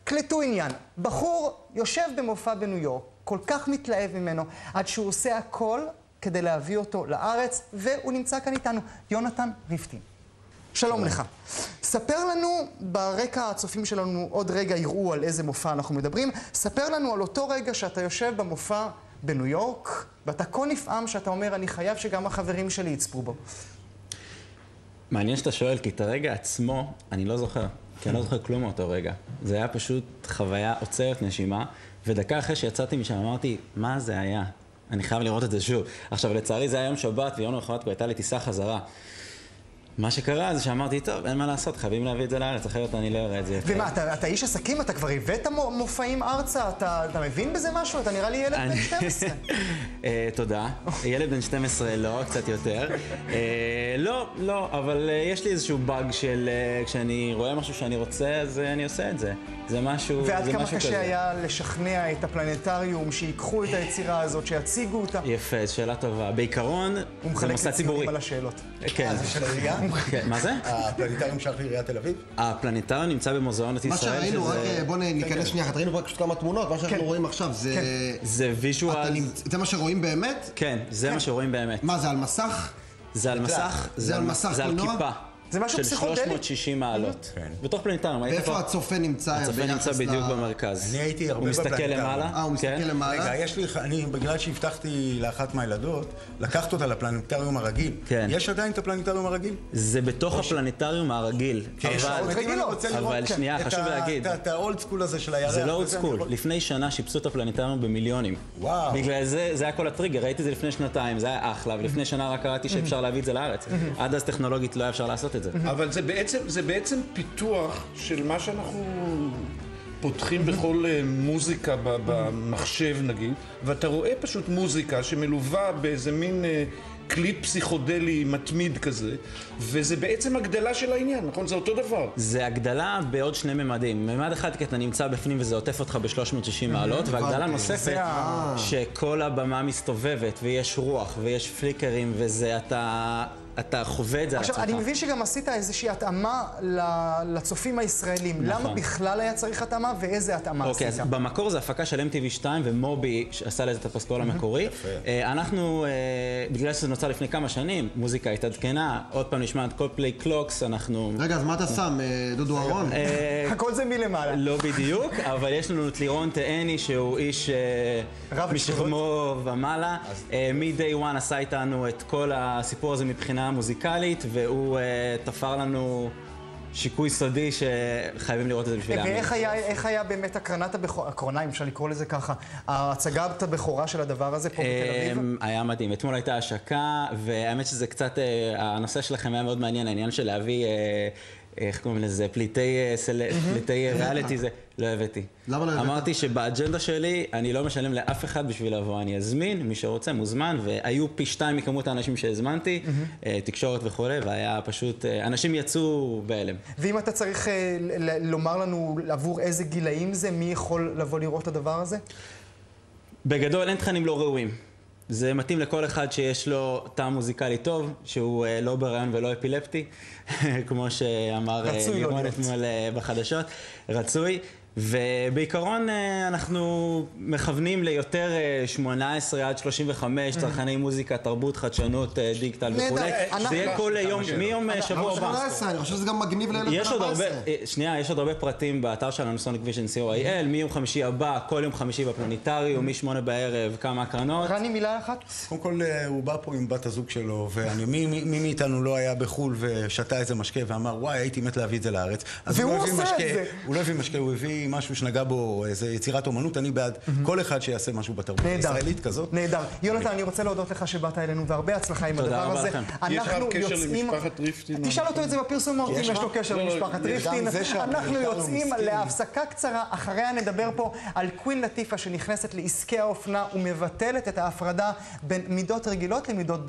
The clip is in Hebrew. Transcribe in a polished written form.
קלטו עניין. בחור יושב במופע בניו יורק, כל כך מתלהב ממנו, עד שהוא עושה הכל כדי להביא אותו לארץ, והוא נמצא כאן איתנו. יונתן ריפטין. שלום לך. ספר לנו, ברקע הצופים שלנו עוד רגע יראו על איזה מופע אנחנו מדברים, ספר לנו על אותו רגע שאתה יושב במופע בניו יורק, ואתה כה נפעם שאתה אומר, אני חייב שגם החברים שלי יצפו בו. מעניין שאתה שואל, כי את הרגע עצמו אני לא זוכר, כי אני לא זוכר כלום מאותו רגע. זה היה פשוט חוויה עוצרת נשימה, ודקה אחרי שיצאתי משם אמרתי, מה זה היה? אני חייב לראות את זה שוב. עכשיו, לצערי זה היה יום שבת, ויום למחרת כבר הייתה לי טיסה חזרה. מה שקרה זה שאמרתי, טוב, אין מה לעשות, חייבים להביא את זה לארץ, אחרת אני לא אראה את זה. ומה, אתה איש עסקים, אתה כבר הבאת מופעים ארצה, אתה מבין בזה משהו? אתה נראה לי ילד בן 12. תודה. ילד בן 12 לא, קצת יותר. לא, אבל יש לי איזשהו באג של כשאני רואה משהו שאני רוצה, אז אני עושה את זה. זה משהו כזה. ועד כמה קשה היה לשכנע את הפלנטריום, שיקחו את היצירה הזאת, שיציגו אותה? יפה, שאלה טובה. בעיקרון, זה מוסד ציבורי. על השאלות. כן. זה של העירייה? מה זה? הפלנטריום שייך לעיריית תל אביב? הפלנטריום נמצא במוזיאון ישראל. מה שראינו, רק בוא ניכנס שנייה אחת, ראינו רק כמה תמונות, מה שאנחנו רואים עכשיו זה ויז'ואל. זה מה שרואים באמת? כן, זה מה שרואים באמת. מה, זה על מסך? זה על מסך, זה על מסך זה על קולנוע? כיפה. זה משהו של פסיכודלי? 360 מעלות. בתוך פלנטריום. ואיפה הצופה נמצא? הצופה נמצא בדיוק במרכז. אני הייתי הרבה הוא מסתכל בפלנטריום. למעלה. הוא מסתכל למעלה? רגע, אני, בגלל שהבטחתי לאחת מהילדות, לקחת אותה לפלנטריום הרגיל. כן. יש עדיין את הפלנטריום הרגיל? זה בתוך הפלנטריום הרגיל. אבל שנייה, חשוב להגיד. את האולד סקול הזה של הירח. זה לא אולד סקול. לפני שנה שיפצו את הפלנטריום במיליונים. וואו. בגלל זה היה כל הטריגר. ראיתי את זה לפני שנתיים, זה היה אחלה. ולפני שנה רק קראתי שאפשר להביא את זה לארץ. עד אז טכנולוגית לא היה אפשר לעשות את זה. אבל זה בעצם פיתוח של מה שאנחנו פותחים בכל מוזיקה במחשב נגיד, ואתה רואה פשוט מוזיקה שמלווה באיזה מין קליפ פסיכודלי מתמיד כזה, וזה בעצם הגדלה של העניין, נכון? זה אותו דבר. זה הגדלה בעוד שני ממדים. ממד אחד כי אתה נמצא בפנים וזה עוטף אותך ב-360 מעלות, והגדלה נוספת שכל הבמה מסתובבת ויש רוח ויש פליקרים וזה אתה חווה את זה על עצמך. עכשיו, אני מבין שגם עשית איזושהי התאמה לצופים הישראלים. למה בכלל היה צריך התאמה ואיזה התאמה עשית? אוקיי, אז במקור זה הפקה של MTV2 ומובי שעשה לזה את הפסקול המקורי. אנחנו, בגלל שזה נוצר לפני כמה שנים, מוזיקה התעדכנה, עוד פעם נשמע את Coldplay Clocks, אנחנו... רגע, אז מה אתה שם? דודו אהרון? הכל זה מלמעלה. לא בדיוק, אבל יש לנו את לירון תאני שהוא איש משכמו ומעלה. מ-day one עשה איתנו את כל הסיפור הזה מבחינה מוזיקלית, והוא תפר לנו שיקוי סודי שחייבים לראות את זה בשביל להאמין. ואיך היה באמת הקרנת הבכורה, אם אפשר לקרוא לזה ככה, הצגת הבכורה של הדבר הזה פה בתל אביב? היה מדהים. אתמול הייתה השקה, והאמת שזה קצת, הנושא שלכם היה מאוד מעניין, העניין של להביא, איך קוראים לזה, פליטי ריאליטי זה, לא הבאתי. למה לא הבאת? אמרתי שבאג'נדה שלי אני לא משלם לאף אחד בשביל לבוא, אני אזמין, מי שרוצה מוזמן, והיו פי 2 מכמות האנשים שהזמנתי, תקשורת וכו', והיה פשוט, אנשים יצאו בהלם. ואם אתה צריך לומר לנו עבור איזה גילאים זה, מי יכול לבוא לראות את הדבר הזה? בגדול אין תכנים לא ראויים. זה מתאים לכל אחד שיש לו טעם מוזיקלי טוב, שהוא לא ברעיון ולא אפילפטי, כמו שאמר לירון אתמול בחדשות, רצוי. ובעיקרון אנחנו מכוונים ליותר 18 עד 35 צרכני מוזיקה, תרבות, חדשנות, דיגיטל וכו'. זה יהיה כל יום, מיום שבוע הבא. 18, אני חושב שזה גם מגניב לילד בן 14. שנייה, יש עוד הרבה פרטים באתר שלנו, Sonic Vision co.il, מיום חמישי הבא, כל יום חמישי בפלנטריום, מ-8 בערב, כמה הקרנות. רני, מילה אחת? קודם כל, הוא בא פה עם בת הזוג שלו, ומי מאיתנו לא היה בחול ושתה איזה משקה ואמר, וואי, הייתי מת להביא את זה לארץ. והוא עושה את זה. הוא לא הביא משקה, הוא הביא משהו שנגע בו, איזו יצירת אומנות, אני בעד כל אחד שיעשה משהו בתרבות הישראלית כזאת. נהדר. יונתן, אני רוצה להודות לך שבאת אלינו, והרבה הצלחה עם הדבר הזה. יש לך קשר למשפחת ריפטין? תשאל אותו את זה בפרסומות, אם יש לו קשר למשפחת ריפטין. אנחנו יוצאים להפסקה קצרה, אחריה נדבר פה על קווין לטיפה שנכנסת לעסקי האופנה ומבטלת את ההפרדה בין מידות רגילות למידות